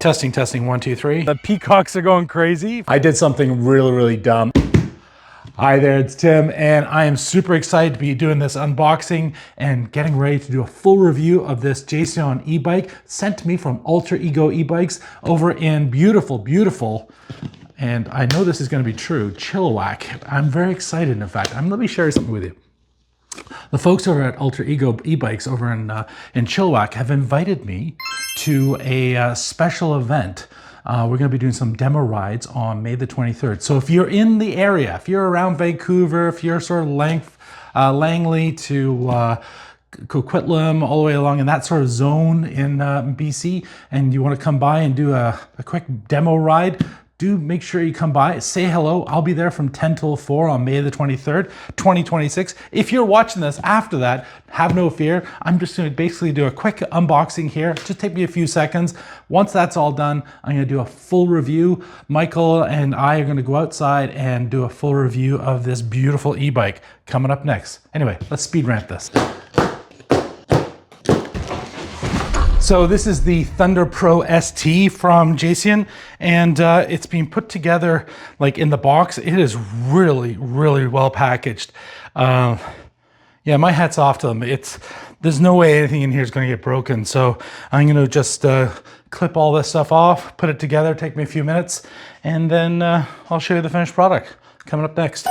Testing, testing, 1, 2, 3. The peacocks are going crazy. I did something really dumb. Hi there, it's Tim, and I am super excited to be doing this unboxing and getting ready to do a full review of this Jasion e-bike sent to me from Alter Ego e-bikes over in beautiful, and I know this is going to be true, Chilliwack. I'm very excited, in fact. Let me share something with you. The folks over at Alter Ego e-bikes over in Chilliwack have invited me to a special event. We're going to be doing some demo rides on May the 23rd. So if you're in the area, if you're around Vancouver, if you're sort of Langley to Coquitlam, all the way along in that sort of zone in BC, and you want to come by and do a quick demo ride, do make sure you come by, say hello. I'll be there from 10 till 4 on May the 23rd, 2026. If you're watching this after that, have no fear. I'm just going to basically do a quick unboxing here. Just take me a few seconds. Once that's all done, I'm going to do a full review. Michael and I are going to go outside and do a full review of this beautiful e-bike coming up next. Anyway, let's speed ramp this. So this is the Thunder Pro ST from Jasion, and it's being put together like in the box. It is really well packaged. Yeah, my hat's off to them. There's no way anything in here is going to get broken. So I'm going to just clip all this stuff off, put it together, take me a few minutes, and then I'll show you the finished product coming up next.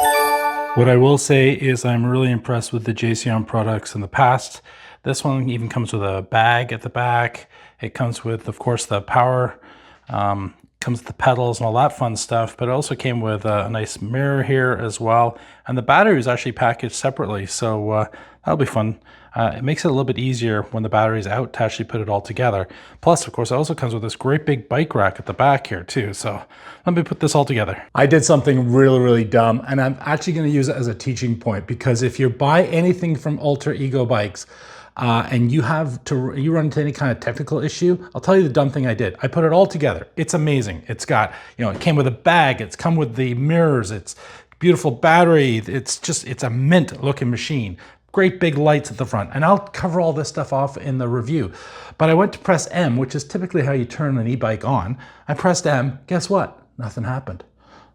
What I will say is I'm really impressed with the Jasion products in the past. This one even comes with a bag at the back. It comes with, of course, the power, comes with the pedals and all that fun stuff, but it also came with a nice mirror here as well. And the battery is actually packaged separately, so that'll be fun. It makes it a little bit easier when the battery's out to actually put it all together. Plus, of course, it also comes with this great big bike rack at the back here too. So let me put this all together. I did something really dumb, and I'm actually going to use it as a teaching point, because if you buy anything from Alter Ego bikes, and you run into any kind of technical issue, I'll tell you the dumb thing I did. I put it all together. It's amazing. It's got, it came with a bag. It's come with the mirrors. It's beautiful battery. It's a mint looking machine. Great big lights at the front. And I'll cover all this stuff off in the review. But I went to press M, which is typically how you turn an e-bike on. I pressed M. Guess what? Nothing happened.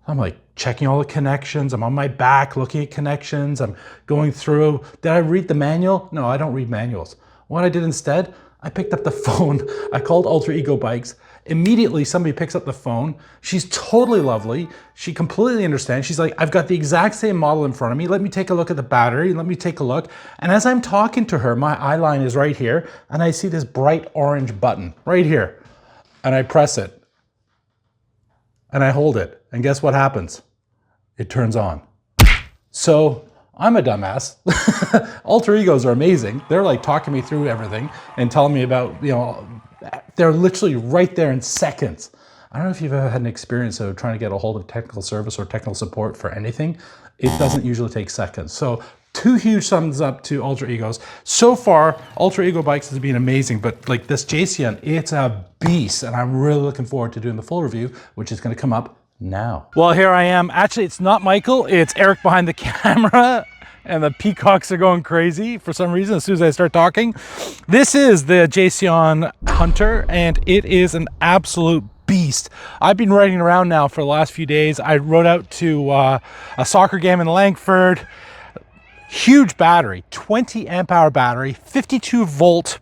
I'm like checking all the connections. I'm on my back looking at connections. I'm going through. Did I read the manual? No, I don't read manuals. What I did instead, I picked up the phone. I called Alter Ego Bikes. Immediately, somebody picks up the phone. She's totally lovely. She completely understands. She's like, I've got the exact same model in front of me. Let me take a look at the battery. Let me take a look. And as I'm talking to her, my eye line is right here. And I see this bright orange button right here. And I press it. And I hold it, and guess what happens? It turns on. So I'm a dumbass. Alter Egos are amazing. They're like talking me through everything and telling me about, they're literally right there in seconds. I don't know if you've ever had an experience of trying to get a hold of technical service or technical support for anything. It doesn't usually take seconds. So 2 huge thumbs up to Alter Egos. So far, Alter Ego Bikes has been amazing, but like this Jasion, it's a beast, and I'm really looking forward to doing the full review, which is going to come up now. Well, here I am. Actually, it's not Michael, it's Eric behind the camera, and the peacocks are going crazy for some reason as soon as I start talking. This is the Jasion Hunter, and it is an absolute beast. I've been riding around now for the last few days. I rode out to a soccer game in Langford. Huge battery, 20 amp hour battery, 52 volt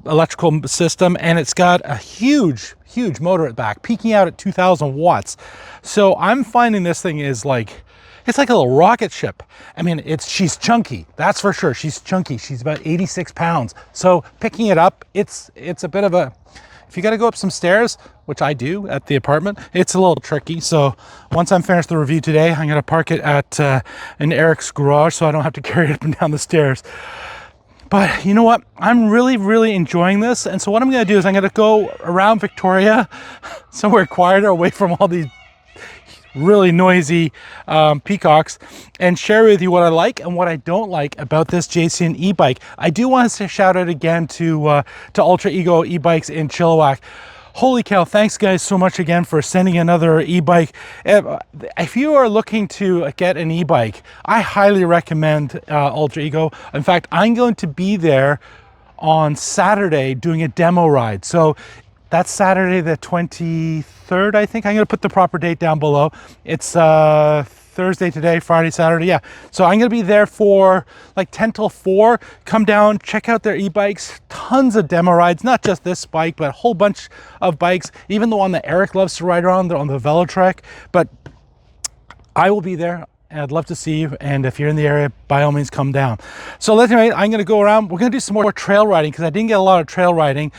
electrical system, and it's got a huge motor at the back, peaking out at 2,000 watts. So I'm finding this thing is like, it's like a little rocket ship. I mean, she's chunky, that's for sure. She's chunky. She's about 86 pounds. So picking it up, it's a bit of a, if you got to go up some stairs, which I do at the apartment, it's a little tricky. So once I'm finished the review today, I'm going to park it at in Eric's garage so I don't have to carry it up and down the stairs. But you know what? I'm really enjoying this. And so what I'm going to do is I'm going to go around Victoria, somewhere quieter, away from all these really noisy peacocks, and share with you what I like and what I don't like about this Jasion e-bike. I do want to shout out again to Alter Ego e-bikes in Chilliwack. Holy cow, thanks guys so much again for sending another e-bike. If you are looking to get an e-bike, I highly recommend Alter Ego. In fact, I'm going to be there on Saturday doing a demo ride. So That's Saturday the 23rd, I think. I'm going to put the proper date down below. It's Thursday today, Friday, Saturday. Yeah. So I'm going to be there for like 10 till 4. Come down, check out their e-bikes. Tons of demo rides, not just this bike, but a whole bunch of bikes. Even the one that Eric loves to ride around, they're on the Velotrek. But I will be there. And I'd love to see you, and if you're in the area, by all means come down. So anyway, I'm going to go around. We're going to do some more trail riding because I didn't get a lot of trail riding,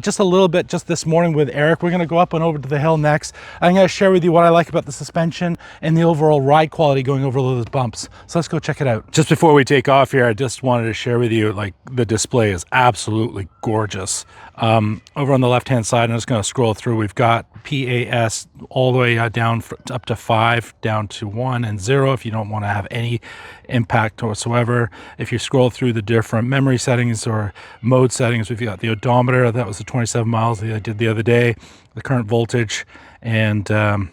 just a little bit just this morning with Eric. We're going to go up and over to the hill next. I'm going to share with you what I like about the suspension and the overall ride quality going over those bumps. So let's go check it out. Just before we take off here, I just wanted to share with you, like, the display is absolutely gorgeous. Over on the left hand side, I'm just going to scroll through. We've got PAS all the way down up to 5, down to 1 and 0 if you don't want to have any impact whatsoever. If you scroll through the different memory settings or mode settings, we've got the odometer. That was the 27 miles that I did the other day, the current voltage, and the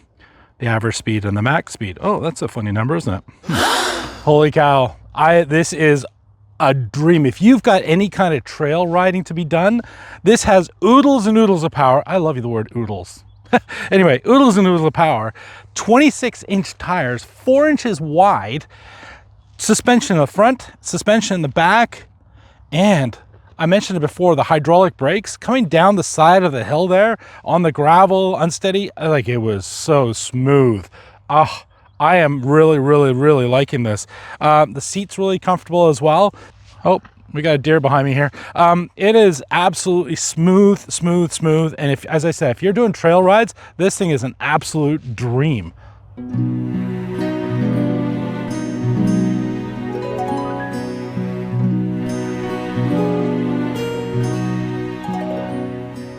average speed and the max speed. Oh, that's a funny number, isn't it? Holy cow. This is a dream. If you've got any kind of trail riding to be done, this has oodles and oodles of power. I love you, the word oodles. Anyway, oodles and oodles of power. 26-inch tires, 4 inches wide, suspension in the front, suspension in the back, and I mentioned it before, the hydraulic brakes coming down the side of the hill there on the gravel, unsteady. Like, it was so smooth. I am really, really, really liking this. The seat's really comfortable as well. Oh, we got a deer behind me here. It is absolutely smooth, smooth, smooth. And if, as I said, if you're doing trail rides, this thing is an absolute dream.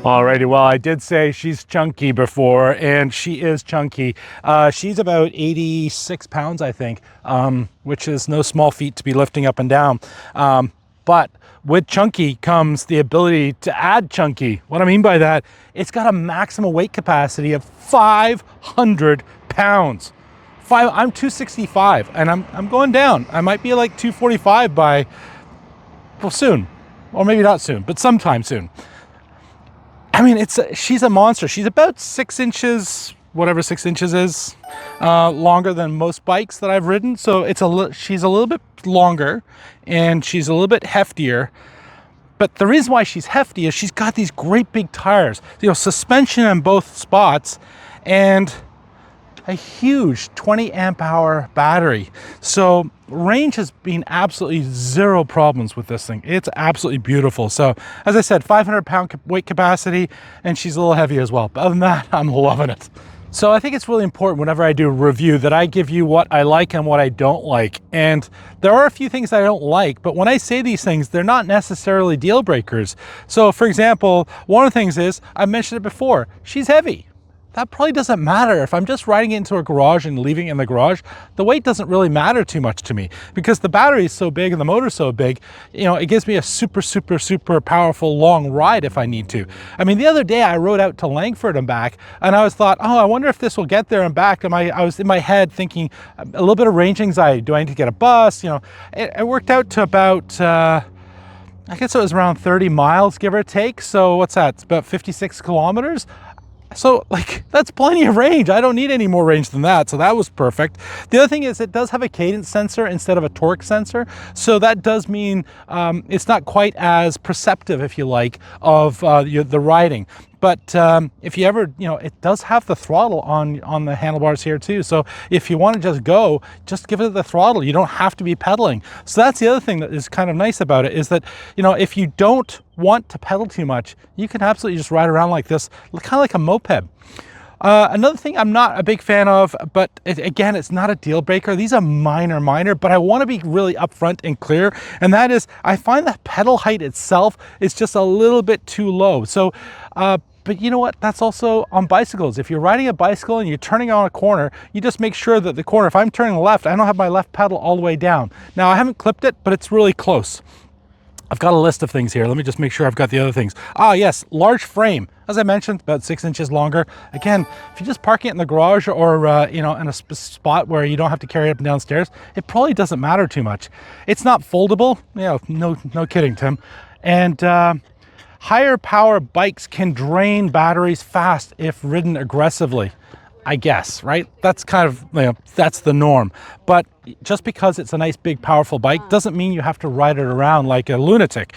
Alrighty, well, I did say she's chunky before, and she is chunky. She's about 86 pounds, I think, which is no small feat to be lifting up and down. But with chunky comes the ability to add chunky. What I mean by that, it's got a maximum weight capacity of 500 pounds. I'm 265, and I'm going down. I might be like 245 by, well, soon, or maybe not soon, but sometime soon. I mean, she's a monster. She's about 6 inches, whatever 6 inches is, longer than most bikes that I've ridden. So she's a little bit longer, and she's a little bit heftier. But the reason why she's hefty is she's got these great big tires, suspension in both spots, and a huge 20 amp hour battery. So range has been absolutely zero problems with this thing. It's absolutely beautiful. So as I said, 500 pound weight capacity, and she's a little heavy as well. But other than that, I'm loving it. So I think it's really important whenever I do a review that I give you what I like and what I don't like. And there are a few things I don't like, but when I say these things, they're not necessarily deal breakers. So for example, one of the things is, I mentioned it before, she's heavy. That probably doesn't matter. If I'm just riding it into a garage and leaving it in the garage, the weight doesn't really matter too much to me because the battery is so big and the motor's so big, it gives me a super, super, super powerful long ride if I need to. I mean, the other day I rode out to Langford and back, and I thought, oh, I wonder if this will get there and back. And I was in my head thinking a little bit of range anxiety. Do I need to get a bus? It worked out to about, I guess it was around 30 miles, give or take. So what's that? It's about 56 kilometers. So that's plenty of range. I don't need any more range than that. So that was perfect. The other thing is it does have a cadence sensor instead of a torque sensor. So that does mean it's not quite as perceptive, if you like, of the riding. But if you ever, it does have the throttle on the handlebars here too. So if you want to just go, just give it the throttle. You don't have to be pedaling. So that's the other thing that is kind of nice about it, is that, if you don't want to pedal too much, you can absolutely just ride around like this, kind of like a moped. Another thing I'm not a big fan of, but again, it's not a deal breaker. These are minor, but I want to be really upfront and clear. And that is, I find that pedal height itself is just a little bit too low. So, but you know what? That's also on bicycles. If you're riding a bicycle and you're turning on a corner, you just make sure that the corner, if I'm turning left, I don't have my left pedal all the way down. Now, I haven't clipped it, but it's really close. I've got a list of things here. Let me just make sure I've got the other things. Ah, yes, large frame. As I mentioned, about 6 inches longer. Again, if you just park it in the garage or, in a spot where you don't have to carry it up and down stairs, it probably doesn't matter too much. It's not foldable. No kidding, Tim. And Higher power bikes can drain batteries fast if ridden aggressively, I guess, right? That's kind of, that's the norm. But just because it's a nice, big, powerful bike doesn't mean you have to ride it around like a lunatic,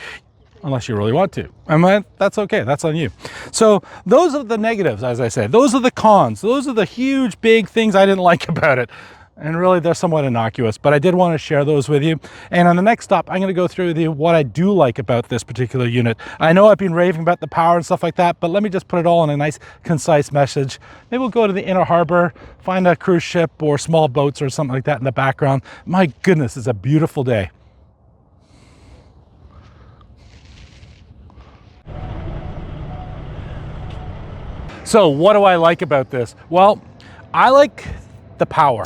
unless you really want to. And that's okay, that's on you. So those are the negatives, as I said. Those are the cons. Those are the huge, big things I didn't like about it. And really, they're somewhat innocuous, but I did want to share those with you. And on the next stop, I'm going to go through with you what I do like about this particular unit. I know I've been raving about the power and stuff like that, but let me just put it all in a nice, concise message. Maybe we'll go to the inner harbor, find a cruise ship or small boats or something like that in the background. My goodness, it's a beautiful day. So what do I like about this? Well, I like the power.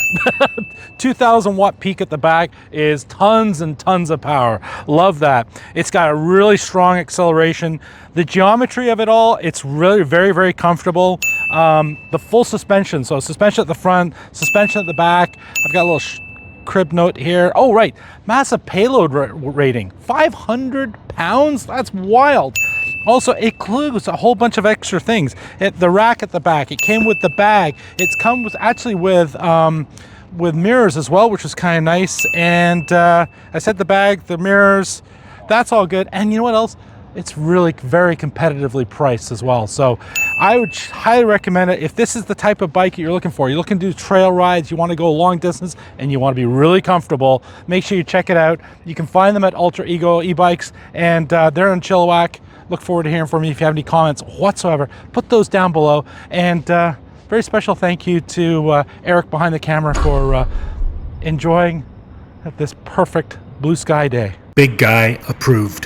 2000 watt peak at the back is tons and tons of power. Love that. It's got a really strong acceleration. The geometry of it all, it's really very, very comfortable. The full suspension, so suspension at the front, suspension at the back. I've got a little crib note here. Oh, right, massive payload rating, 500 pounds. That's wild. Also, it includes a whole bunch of extra things. The rack at the back, it came with the bag. It's come with actually with mirrors as well, which was kind of nice. And I said the bag, the mirrors, that's all good. And you know what else? It's really very competitively priced as well. So I would highly recommend it if this is the type of bike you're looking for. You're looking to do trail rides, you want to go long distance, and you want to be really comfortable. Make sure you check it out. You can find them at Ultra Ego Ebikes, and they're in Chilliwack. Look forward to hearing from you. If you have any comments whatsoever, put those down below. And very special thank you to Eric behind the camera for enjoying this perfect blue sky day. Big guy approved.